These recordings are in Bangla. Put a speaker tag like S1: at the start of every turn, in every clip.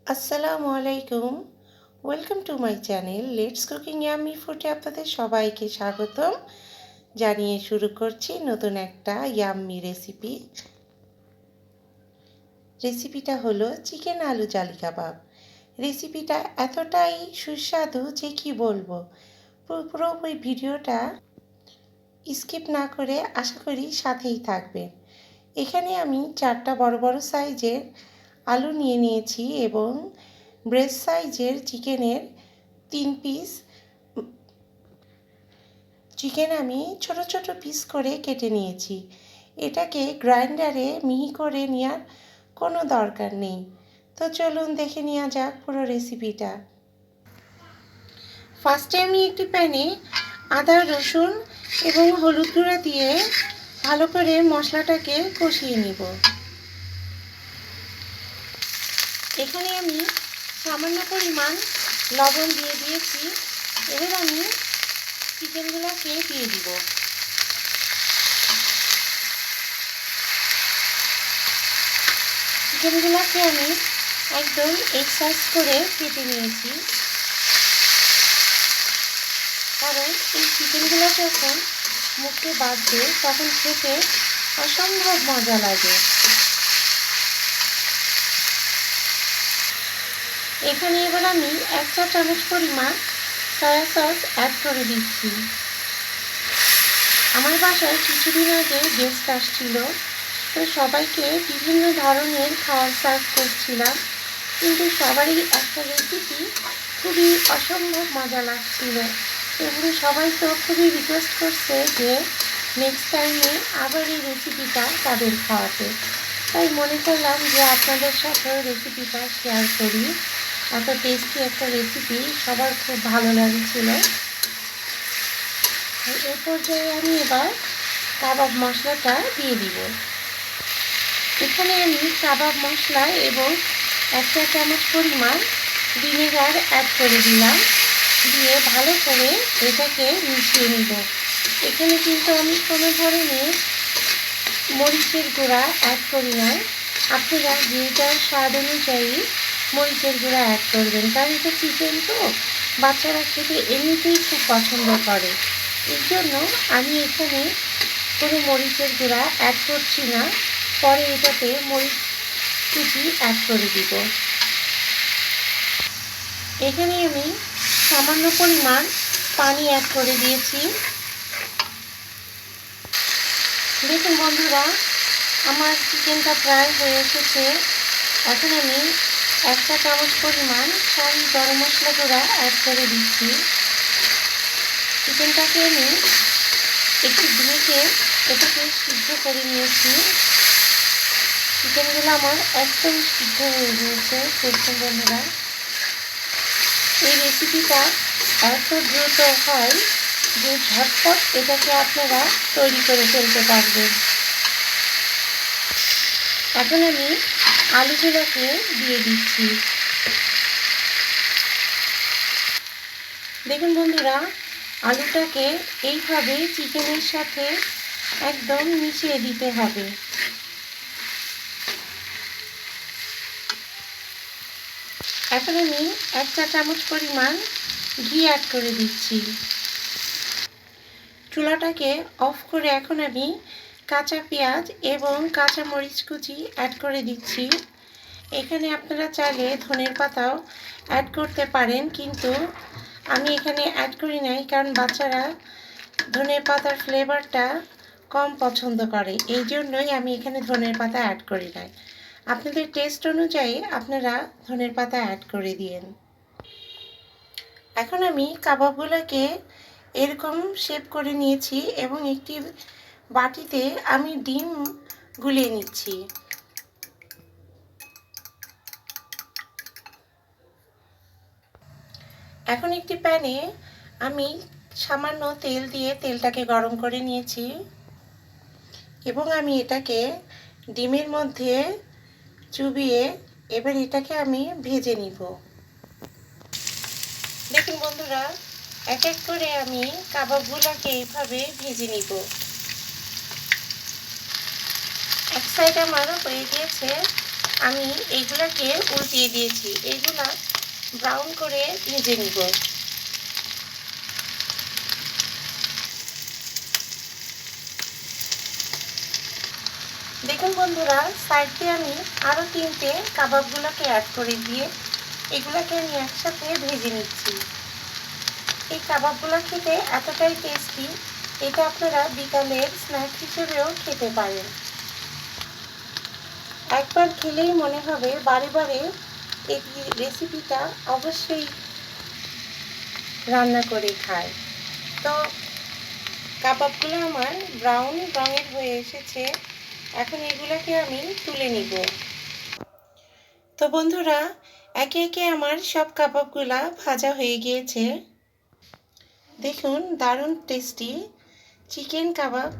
S1: আসসালামু আলাইকুম। Welcome to my channel let's cooking yummy ফুডে আপনাদের সবাইকে স্বাগতম জানিয়ে শুরু করছি নতুন একটা ইয়াম্মি রেসিপি। রেসিপিটা হলো চিকেন আলু জালি কাবাব। রেসিপিটা এতটাই সুস্বাদু যে কি বলবো। পুরো ওই ভিডিওটা স্কিপ না করে আশা করি সাথেই থাকবেন। এখানে আমি 4টা বড় বড় সাইজের আলু নিয়ে নিয়েছি এবং ব্রেস্ট সাইজের চিকেনের 3 পিস চিকেন আমি ছোট ছোট পিস করে কেটে নিয়েছি। এটাকে গ্রাইন্ডারে মিহি করে নেওয়ার কোনো দরকার নেই। তো চলুন দেখে নেওয়া যাক পুরো রেসিপিটা। ফার্স্টে আমি একটি প্যানে আদা রসুন এবং হলুদ গুঁড়া দিয়ে ভালো করে মশলাটাকে কষিয়ে নিব। এখানে আমি সামান্য পরিমাণ লবণ দিয়ে দিয়েছি। এবার আমি চিকেনগুলোকে দিয়ে দিব। চিকেনগুলোকে আমি একদম এক্সাইজ করে কেটে নিয়েছি, কারণ এই চিকেনগুলো যখন মুখে বাঁধবে তখন খেতে অসম্ভব মজা লাগে। এখানে এবার আমি 1 চা চামচ পরিমাণ সয়া সস অ্যাড করে দিচ্ছি। আমার বাসায় কিছুদিন আগে গেস্ট আসছিল, তো সবাইকে বিভিন্ন ধরনের খাবার সার্ভ করছিলাম, কিন্তু সবারই একটা রেসিপি খুবই অসম্ভব মজা লাগছিল এবং সবাই তো খুবই রিকোয়েস্ট করছে যে নেক্সট টাইমে আবার এই রেসিপিটা তাদের খাওয়াতে। তাই মনে করলাম যে আপনাদের সাথেও রেসিপিটা শেয়ার করি। এত টেস্টি একটা রেসিপি সবার খুব ভালো লাগছিল। এই পর্যায়ে আমি এবার কাবাব মশলাটা দিয়ে দিব। এখানে আমি কাবাব মশলা এবং 1 চা চামচ পরিমাণ ভিনেগার অ্যাড করে দিলাম, দিয়ে ভালো করে এটাকে মিশিয়ে নিব। এখানে কিন্তু আমি কোনো ধরনের মরিচের গুঁড়া অ্যাড করি নাই। আপনারা যে যার স্বাদ অনুযায়ী মরিচের গুঁড়া অ্যাড করবেন, কারণ এটা চিকেন তো বাচ্চারা খেতে এমনিতেই খুব পছন্দ করে। এই জন্য আমি এখানে কোনো মরিচের গুঁড়া অ্যাড করছি না, পরে এটাতে মরিচ কুচি অ্যাড করে দিব। এখানে আমি সামান্য পরিমাণ পানি অ্যাড করে দিয়েছি। দেখুন বন্ধুরা, আমার চিকেনটা প্রায় হয়ে এসেছে। এখন আমি 1 চা চামচ পরিমাণ শাহি গরম মশলা গুঁড়া অ্যাড করে দিচ্ছি। চিকেনটাকে আমি একটু ঢেকে এটাকে সিদ্ধ করে নিয়েছি। চিকেনগুলো আমার একদম সিদ্ধ হয়ে গিয়েছে। দেখুন বন্ধুরা, এই রেসিপিটা এত দ্রুত হয় যে ঝটপট এটাকে আপনারা তৈরি করে ফেলতে পারবেন। এখন আমি আলুগুলোকে দিয়ে দিচ্ছি। দেখুন বন্ধুরা, আলুটাকে এইভাবে চিকেনের সাথে একদম মিশিয়ে দিতে হবে। এখন আমি 1 চা চামচ পরিমাণ ঘি অ্যাড করে দিচ্ছি। চুলাটাকে অফ করে এখন আমি কাঁচা পেঁয়াজ এবং কাঁচা মরিচ কুচি অ্যাড করে দিচ্ছি। এখানে আপনারা চাইলে ধনের পাতাও অ্যাড করতে পারেন, কিন্তু আমি এখানে অ্যাড করি নাই, কারণ বাচ্চারা ধনের পাতার ফ্লেভারটা কম পছন্দ করে। এই জন্যই আমি এখানে ধনের পাতা অ্যাড করি নাই। আপনাদের টেস্ট অনুযায়ী আপনারা ধনের পাতা অ্যাড করে দিয়েন। এখন আমি কাবাবগুলোকে এরকম শেপ করে নিয়েছি এবং একটি বাটিতে আমি ডিম গুলিয়ে নিচ্ছি। এখন একটি প্যানে আমি সামান্য তেল দিয়ে তেলটাকে গরম করে নিয়েছি এবং আমি এটাকে ডিমের মধ্যে চুবিয়ে এবার এটাকে আমি ভেজে নিব। দেখুন বন্ধুরা, এক এক করে আমি কাবাবগুলোকে এইভাবে ভেজে নিব। এক সাইড আমার হয়ে গিয়েছে, আমি এগুলাকে উল্টিয়ে দিয়েছি। এগুলা ব্রাউন করে ভেজে নিব। দেখুন বন্ধুরা, সাইড দিয়ে আমি আরও 3টে কাবাবগুলোকে অ্যাড করে দিয়ে এগুলাকে আমি একসাথে ভেজে নিচ্ছি। এই কাবাবগুলো খেতে এতটাই টেস্টি, এটা আপনারা বিকালের স্ন্যাক হিসেবেও খেতে পারেন। একবার খেলেই মনে হবে বারে বারে এই রেসিপিটা অবশ্যই রান্না করে খায়। তো কাবাবগুলো আমার ব্রাউন রঙের হয়ে এসেছে, এখন এগুলোকে আমি তুলে নিব। তো বন্ধুরা, একে একে আমার সব কাবাবগুলা ভাজা হয়ে গিয়েছে। দেখুন, দারুণ টেস্টি চিকেন কাবাব,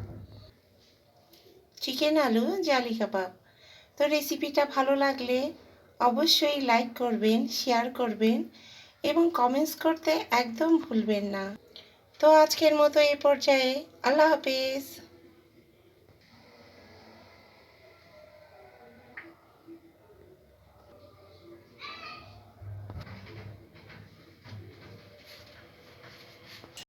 S1: চিকেন আলু জালি কাবাব। তো রেসিপিটা ভালো লাগলে অবশ্যই লাইক করবেন, শেয়ার করবেন এবং কমেন্টস করতে একদম ভুলবেন না। তো আজকের মতো এই পর্যায়ে আল্লাহ হাফেজ।